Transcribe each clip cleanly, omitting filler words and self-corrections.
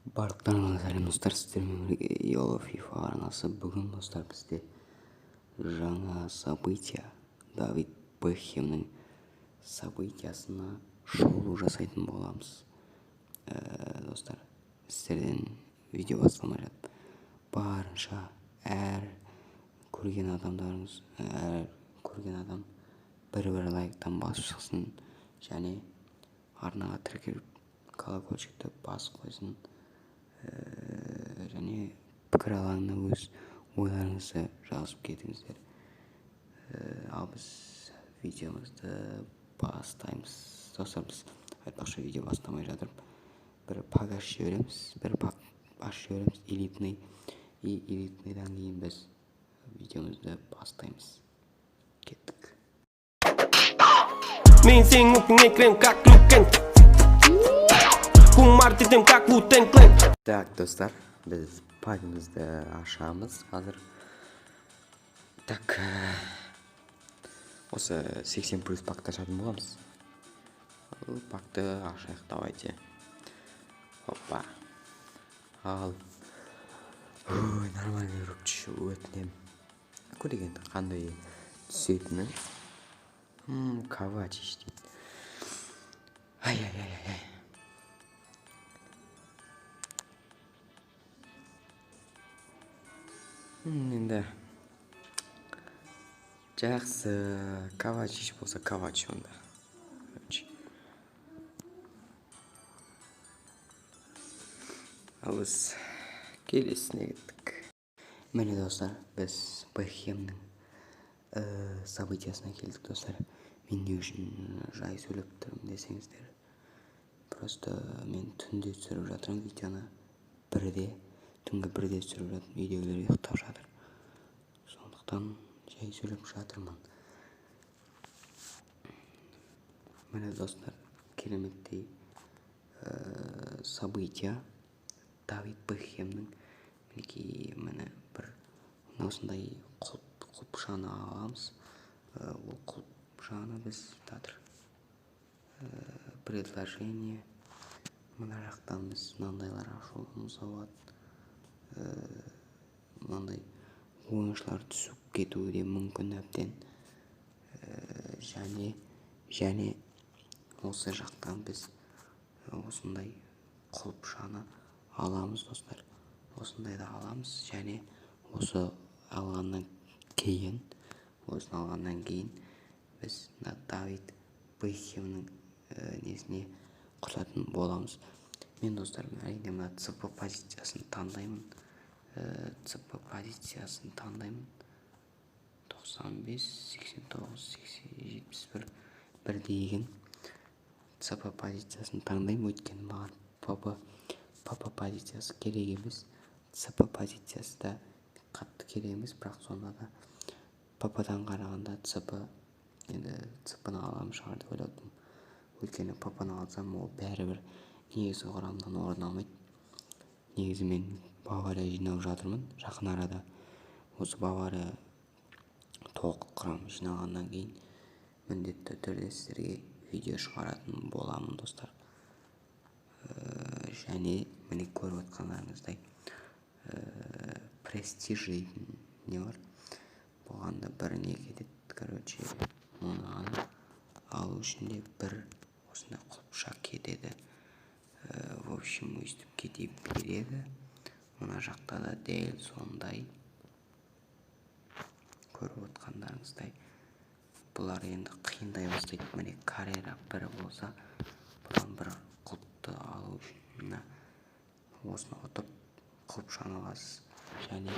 Барлықтарыңызға сәлем достар, сіздермен бірге Yolo FIFA арнасы. Бүгін достар бізде жаңа события, Давид Бекхемнің событиясына шолу жасайтын боламыз. Достар, сіздерден видео басталмай жатып, барынша әр көрген адам бір лайктан басып шықсын, және арнаға тіркеліп колокольчикті басып қойсын. Және пікір алаңына өз ойларыңызды жазып кетіңіздер. Ал біз видеомызды бастаймыз. Достар, біз айтпақшы видео бастамай жатырып бір пак ашып жібереміз, элитный. И элитныйдан кейін біз видеомызды бастаймыз. Кеттік. Мен сенің өкіңе крем как люкен. Кумартитем как вутен клен. Так, достар, біз пагымызды ашамыз қазір. Так, осы 80 плюс пакты ашатын боламыз. Пакты ашайық, давайте. Опа. Ал. Ой, нормальный рукчы өтінем. Көреген қандай түсетіні. Кавачич дейді. Ай. Енді жақсы, Кавачич болса Кавач онда. Ал біз келесіне кеттік. Міне достар, біз Бекхемнің событиясына келдік достар. Мен не үшін жай сөйлеп тұрмын десеңіздер. Просто мен түнде түсіріп жатырмын видеоны. Түнгі бірде түсіріп жатырмын, үйдегілер ұйықтап жатыр. Сондықтан жай сөйлеп жатырмын. Міне достар, кереметтей события. Давид Бекхемнің мінекей бір осындай құлпышаны аламыз. Ол құлпышаны біз предложение мына жақтан біз мынандайлар ашуымыз болады. Мынандай ойыншылар түсіп кетуі де мүмкін әбден. Және осы жақтан біз осындай құлпышаны аламыз достар. Осындайды аламыз, және осыны алғаннан кейін біз Давид Бекхемнің несіне құтатын боламыз. Мен достар, әрине мына ЦП позициясын таңдаймын. 95, 89, 71 бір деген ЦП позициясын таңдаймын. Өйткені маған ПП позициясы керек емес. ЦП позициясы да қатты керек емес, бірақ сонда да ПП-дан қарағанда енді ЦП-ны алам шығар деп ойладым. Өйткені ПП-ны алсам, ол бәрібір негізгі құрамнан орын алмайды. Негізі мен Бавария жинап жатырмын жақын арада. Осы Бавария толық құрам жиналғаннан кейін міндетті түрде сіздерге видео шығаратын боламын достар. Және міне көріп отқандарыңыздай престиж дейтін не бар. Болғанда бір не кетеді. Короче, оны алу үшін де бір осындай құлпыша кетеді. В общем, өйстіп кетіп береді. Мына жақта да дәл сондай. Көріп отқандарыңыздай. Бұлар енді қиындай бастайды. Міне карьера бірі болса, бұдан бір құлпты алу үшін осыны ұтып құлпышаны аласыз. Және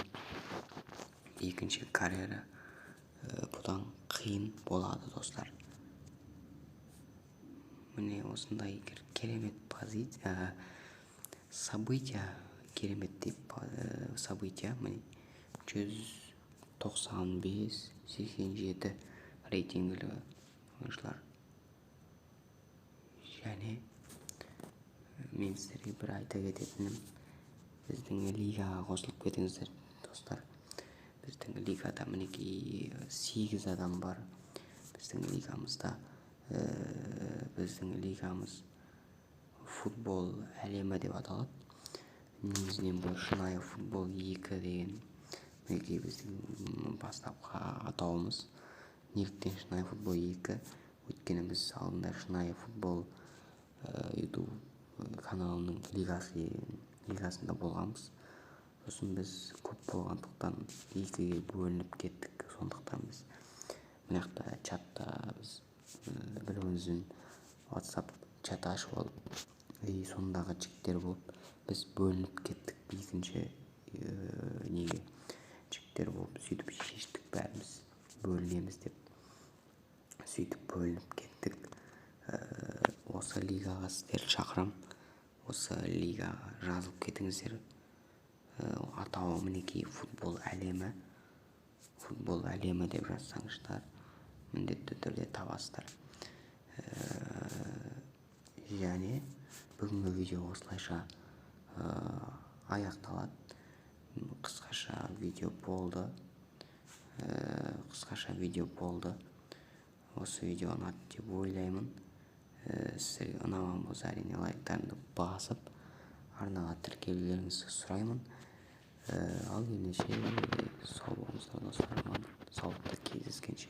екінші карьера бұдан қиын болады достар. Міне осындай керемет события, керемет деп события. Міне 195-87 рейтингілі ойыншылар. Және мен сіздерге бір айта кететінім, біздің лигаға қосылып кетіңіздер достар. Біздің лигада мінекей 8 адам бар. Біздің лигамыз футбол әлемі деп аталады. негізінен бұл шынайы футбол 2 деген мінекей біздің бастапқы атауымыз. Неліктен шынайы футбол 2? Өйткені біз алдында шынайы футбол YouTube каналының лигасында болғанбыз. Сосын біз көп болғандықтан 2-ге бөлініп кеттік. Сондықтан біз мынақта чатта біз біріміздің WhatsApp чат ашып алып, сондағы жіктер болып біз бөлініп кеттік. Екінші неге жіктер болып сөйтіп шештік, бәріміз бөлінеміз деп. Сөйтіп бөлініп кеттік. Осы лигаға сіздерді шақырам. Осы лигаға жазылып кетіңіздер. Атауы мінекей футбол әлемі. Футбол әлемі деп жазсаңыздар міндетті түрде табасыздар. Және бүгінгі видео осылайша аяқталады. Қысқаша видео болды. Осы видео ұнады деп ойлаймын. Сіздерге ұнаған болса әрине лайктарыңды басып арнаға тіркелулеріңізді сұраймын. Ал ендеше сау болыңыздар достар. Саулықта кездескенше.